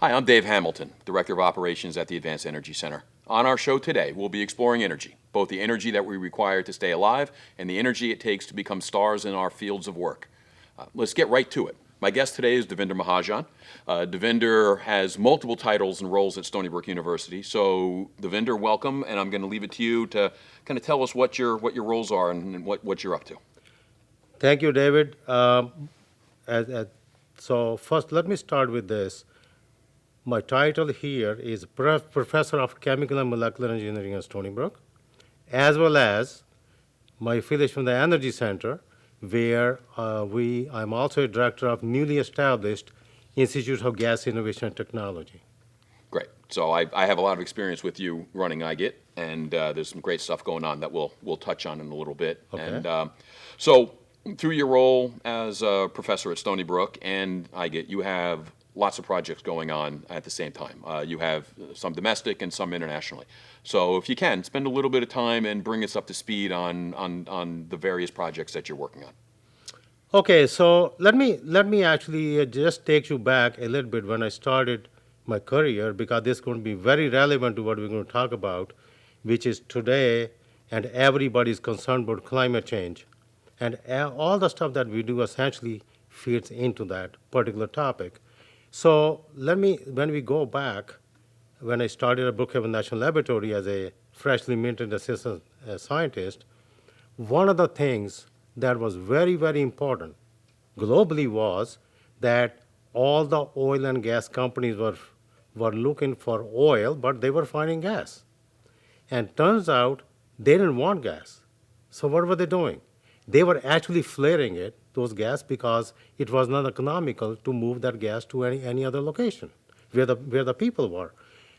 Hi, I'm Dave Hamilton, Director of Operations at the Advanced Energy Center. On our show today, we'll be exploring energy, both the energy that we require to stay alive and the energy it takes to become stars in our fields of work. Let's get right to it. My guest today is Devinder Mahajan. Devinder has multiple titles and roles at Stony Brook University. So, Devinder, welcome, and I'm going to leave it to you to kind of tell us what your roles are and what you're up to. Thank you, David. So first, let me start with this. My title here is Professor of Chemical and Molecular Engineering at Stony Brook, as well as my affiliation from the Energy Center, where I'm also a director of newly established Institute of Gas Innovation and Technology. Great. So I have a lot of experience with you running IGIT, and there's some great stuff going on that we'll touch on in a little bit. Okay. And so through your role as a professor at Stony Brook and IGIT, you have lots of projects going on at the same time. You have some domestic and some internationally. So if you can, spend a little bit of time and bring us up to speed on the various projects that you're working on. Okay, so let me actually just take you back a little bit when I started my career, because this is going to be very relevant to what we're going to talk about, which is today, and everybody's concerned about climate change. And all the stuff that we do essentially feeds into that particular topic. So when we go back, when I started at Brookhaven National Laboratory as a freshly minted assistant scientist, one of the things that was very, very important globally was that all the oil and gas companies were looking for oil, but they were finding gas. And turns out they didn't want gas. So what were they doing? They were actually flaring those gas, because it was not economical to move that gas to any other location where the people were.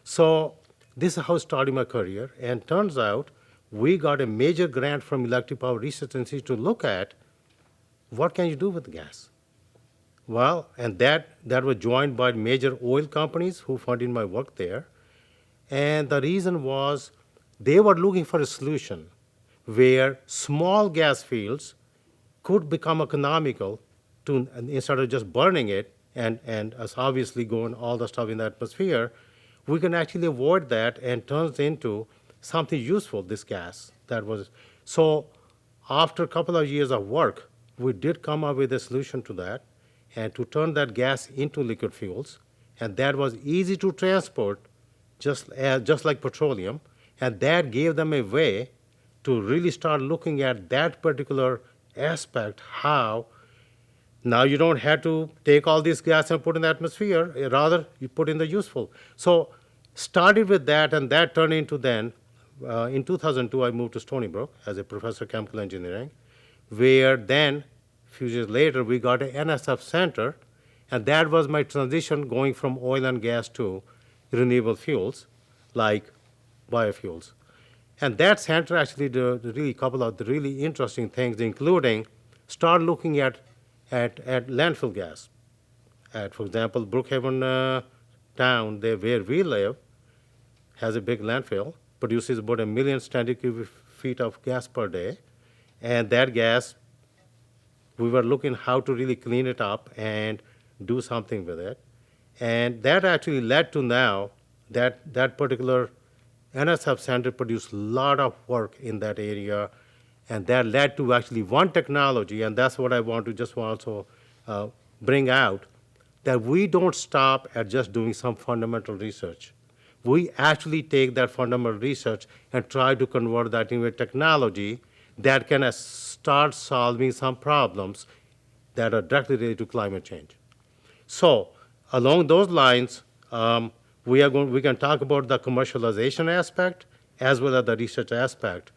So this is how I started my career. And turns out we got a major grant from Electric Power Research Institute to look at what can you do with the gas. Well, and that was joined by major oil companies who funded my work there. And the reason was they were looking for a solution where small gas fields could become economical instead of just burning it and us obviously going all the stuff in the atmosphere. We can actually avoid that and turns into something useful, this gas. So after a couple of years of work, we did come up with a solution to that, and to turn that gas into liquid fuels, and that was easy to transport, just like petroleum, and that gave them a way to really start looking at that particular aspect, how now you don't have to take all this gas and put in the atmosphere, rather you put in the useful. So started with that, and that turned into then, in 2002, I moved to Stony Brook as a professor of chemical engineering, where then, a few years later, we got an NSF center, and that was my transition going from oil and gas to renewable fuels, like biofuels. And that center actually did really couple of the really interesting things, including start looking at landfill gas. For example, Brookhaven town, where we live, has a big landfill, produces about 1 million standard cubic feet of gas per day. And that gas, we were looking how to really clean it up and do something with it. And that actually led to now that particular NSF Center produced a lot of work in that area, and that led to actually one technology, and that's what I want to just also bring out, that we don't stop at just doing some fundamental research. We actually take that fundamental research and try to convert that into a technology that can start solving some problems that are directly related to climate change. So along those lines, we can talk about the commercialization aspect as well as the research aspect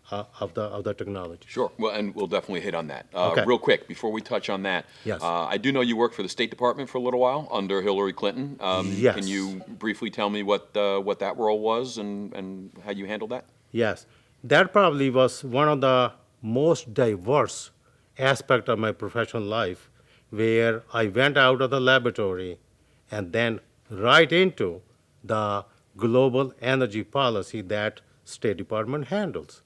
of the technology. Sure. Well, and we'll definitely hit on that. Okay. Real quick, before we touch on that, Yes. I do know you worked for the State Department for a little while under Hillary Clinton. Yes. Can you briefly tell me what that role was and how you handled that? Yes, that probably was one of the most diverse aspect of my professional life, where I went out of the laboratory and then right into the global energy policy that State Department handles.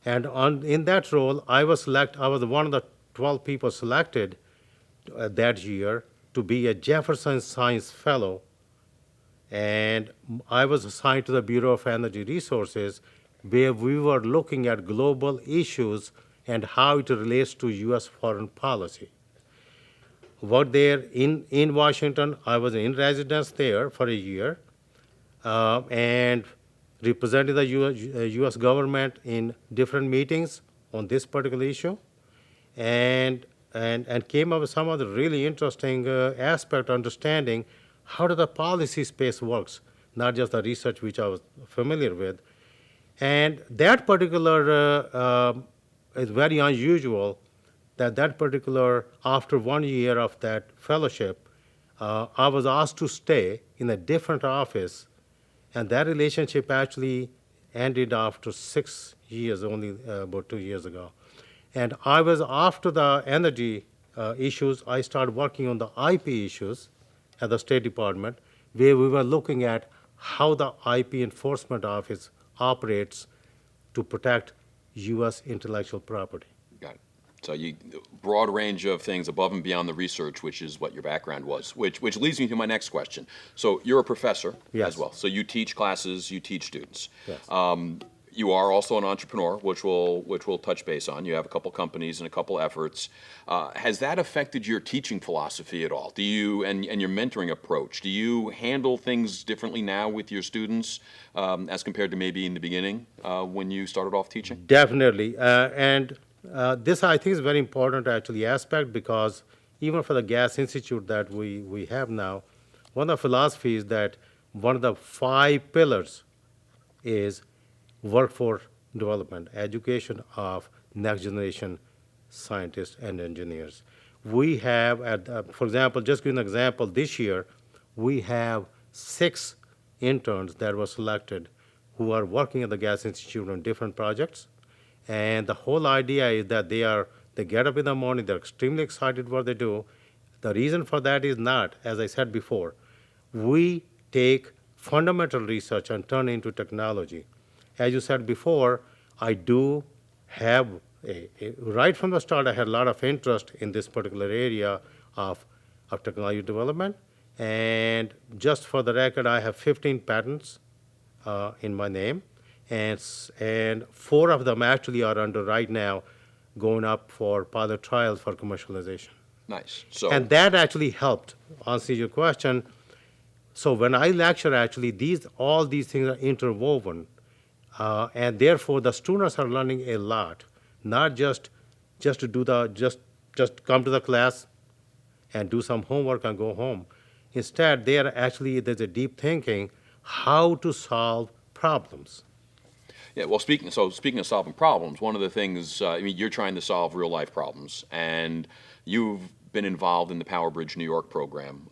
And in that role, I was one of the 12 people selected that year to be a Jefferson Science Fellow and I was assigned to the Bureau of Energy Resources, where we were looking at global issues and how it relates to U.S. foreign policy. Worked there in Washington. I was in residence there for a year, and represented the U.S. government in different meetings on this particular issue, and came up with some of the really interesting aspect understanding how the policy space works, not just the research which I was familiar with. And that particular is very unusual that particular, after 1 year of that fellowship, I was asked to stay in a different office, and that relationship actually ended after 6 years, only about 2 years ago. And I was, after the energy issues, I started working on the IP issues at the State Department, where we were looking at how the IP Enforcement Office operates to protect U.S. intellectual property. Got it. So broad range of things above and beyond the research, which is what your background was, which leads me to my next question. So you're a professor Yes. as well. So you teach classes, you teach students. Yes. You are also an entrepreneur, which we'll touch base on. You have a couple companies and a couple efforts. Has that affected your teaching philosophy at all? Do you and your mentoring approach? Do you handle things differently now with your students as compared to maybe in the beginning when you started off teaching? Definitely. And this, I think, is very important actually aspect, because even for the Gas Institute that we have now, one of the philosophies is that one of the 5 pillars is workforce development, education of next generation scientists and engineers. We have, for example, just give an example, this year we have 6 interns that were selected who are working at the Gas Institute on different projects. And the whole idea is that they get up in the morning, they're extremely excited what they do. The reason for that is not, as I said before, we take fundamental research and turn it into technology. As you said before, I do have, right from the start, I had a lot of interest in this particular area of technology development. And just for the record, I have 15 patents in my name, and 4 of them actually are under right now going up for pilot trials for commercialization. Nice. So And that actually helped answer your question. So when I lecture, actually, all these things are interwoven, and therefore the students are learning a lot, not just to do just come to the class and do some homework and go home. Instead, there's a deep thinking how to solve problems. yeah, well, speaking of solving problems, one of the things I mean, you're trying to solve real life problems, and you've been involved in the Power Bridge New York program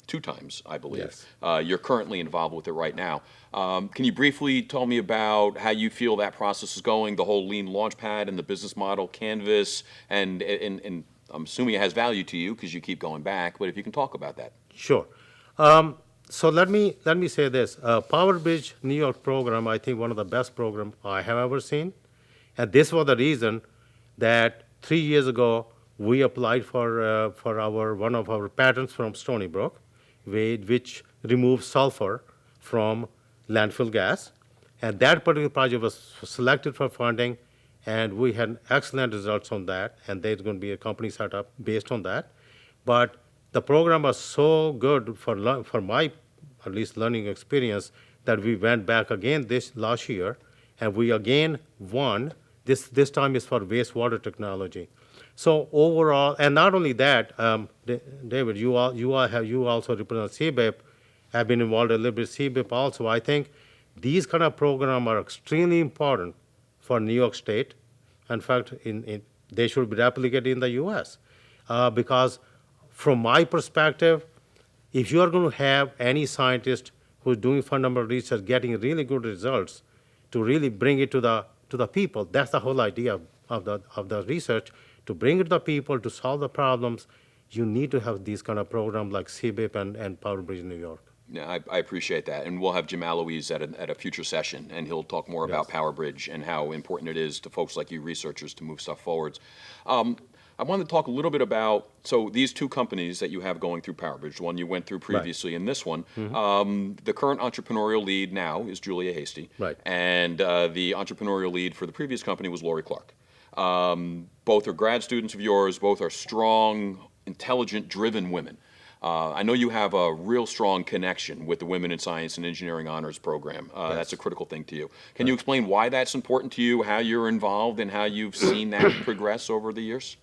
2 times, I believe. Yes. You're currently involved with it right now. Can you briefly tell me about how you feel that process is going, the whole lean launchpad and the business model canvas, and I'm assuming it has value to you because you keep going back, but if you can talk about that. Sure. So let me say this. Power Bridge New York program, I think one of the best programs I have ever seen. And this was the reason that 3 years ago we applied for one of our patents from Stony Brook, which removes sulfur from landfill gas. And that particular project was selected for funding, and we had excellent results on that. And there's going to be a company set up based on that. But the program was so good for my, at least, learning experience, that we went back again this last year, and we again won. This time is for wastewater technology. So overall, and not only that, David, you also represent CBIP. Have been involved a little bit CBIP also. I think these kind of programs are extremely important for New York State. In fact, they should be replicated in the U.S. Because from my perspective, if you are going to have any scientist who's doing fundamental research getting really good results, to really bring it to the people, that's the whole idea of the research, to bring it to the people, to solve the problems. You need to have these kind of programs like CBIP and Power Bridge New York. Yeah, I appreciate that, and we'll have Jim Aloise at a future session, and he'll talk more about Power Bridge and how important it is to folks like you researchers to move stuff forwards. I wanted to talk a little bit about, so these two companies that you have going through PowerBridge, the one you went through previously and this one, the current entrepreneurial lead now is Julia Hasty. Right. And the entrepreneurial lead for the previous company was Lori Clark. Both are grad students of yours, both are strong, intelligent, driven women. I know you have a real strong connection with the Women in Science and Engineering Honors Program. That's a critical thing to you. Can you explain why that's important to you, how you're involved, and how you've seen that progress over the years?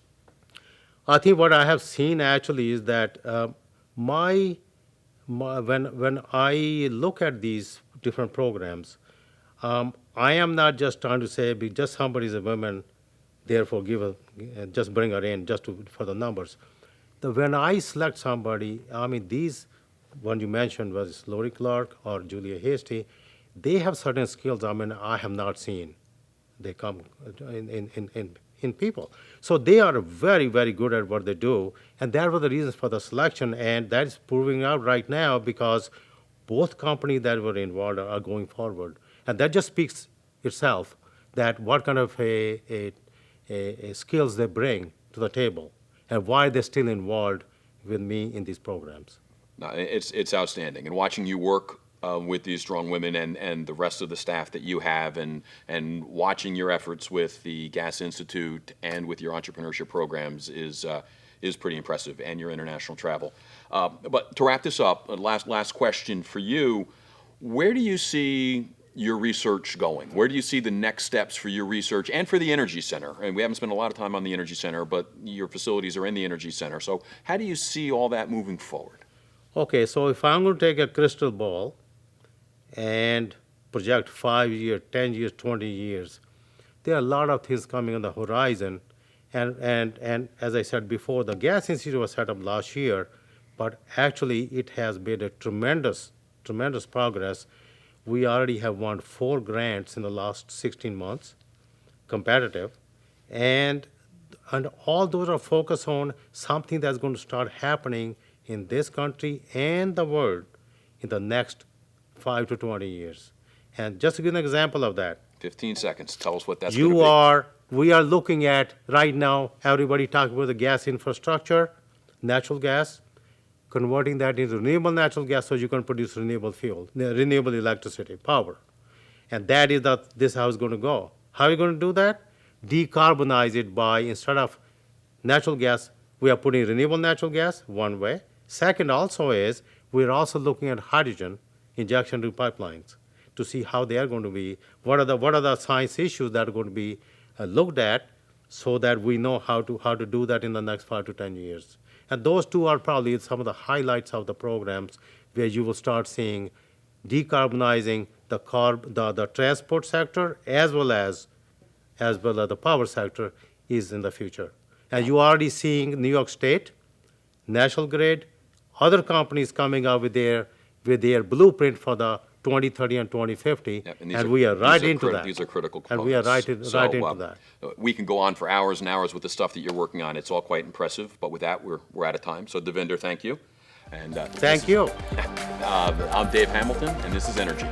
I think what I have seen actually is that when I look at these different programs, I am not just trying to say just somebody is a woman, therefore just bring her in for the numbers. When I select somebody, I mean these one you mentioned was Lori Clark or Julia Hasty, they have certain skills I have not seen. They come in people. So they are very, very good at what they do, and that was the reasons for the selection, and that is proving out right now because both companies that were involved are going forward. And that just speaks itself that what kind of a skills they bring to the table and why they're still involved with me in these programs. No, it's outstanding. And watching you work with these strong women and the rest of the staff that you have and watching your efforts with the Gas Institute and with your entrepreneurship programs is pretty impressive, and your international travel. But to wrap this up, last question for you, where do you see your research going? Where do you see the next steps for your research and for the Energy Center? And we haven't spent a lot of time on the Energy Center, but your facilities are in the Energy Center. So how do you see all that moving forward? Okay, so if I'm going to take a crystal ball and project 5 years, 10 years, 20 years, there are a lot of things coming on the horizon. And as I said before, the Gas Institute was set up last year, but actually it has made a tremendous progress. We already have won 4 grants in the last 16 months, competitive, and all those are focused on something that's going to start happening in this country and the world in the next 5 to 20 years. And just to give an example of that, 15 seconds. Tell us what that's going to be. We are looking at right now, everybody talking about the gas infrastructure, natural gas, converting that into renewable natural gas so you can produce renewable fuel, renewable electricity, power. And that is this how it's going to go. How are you going to do that? Decarbonize it by, instead of natural gas, we are putting renewable natural gas, one way. Second also is, we're also looking at hydrogen injection to pipelines to see how they are going to be, what are the science issues that are going to be looked at so that we know how to do that in the next 5 to 10 years. And those two are probably some of the highlights of the programs where you will start seeing decarbonizing the transport sector as well as the power sector is in the future. And you are already seeing New York State, National Grid, other companies coming out with their blueprint for the 2030 and 2050, Yep, and we are right into that. These are critical components. And we are right into that. We can go on for hours and hours with the stuff that you're working on. It's all quite impressive, but with that, we're out of time. So, Devinder, thank you. And thank you. I'm Dave Hamilton, and this is Energy.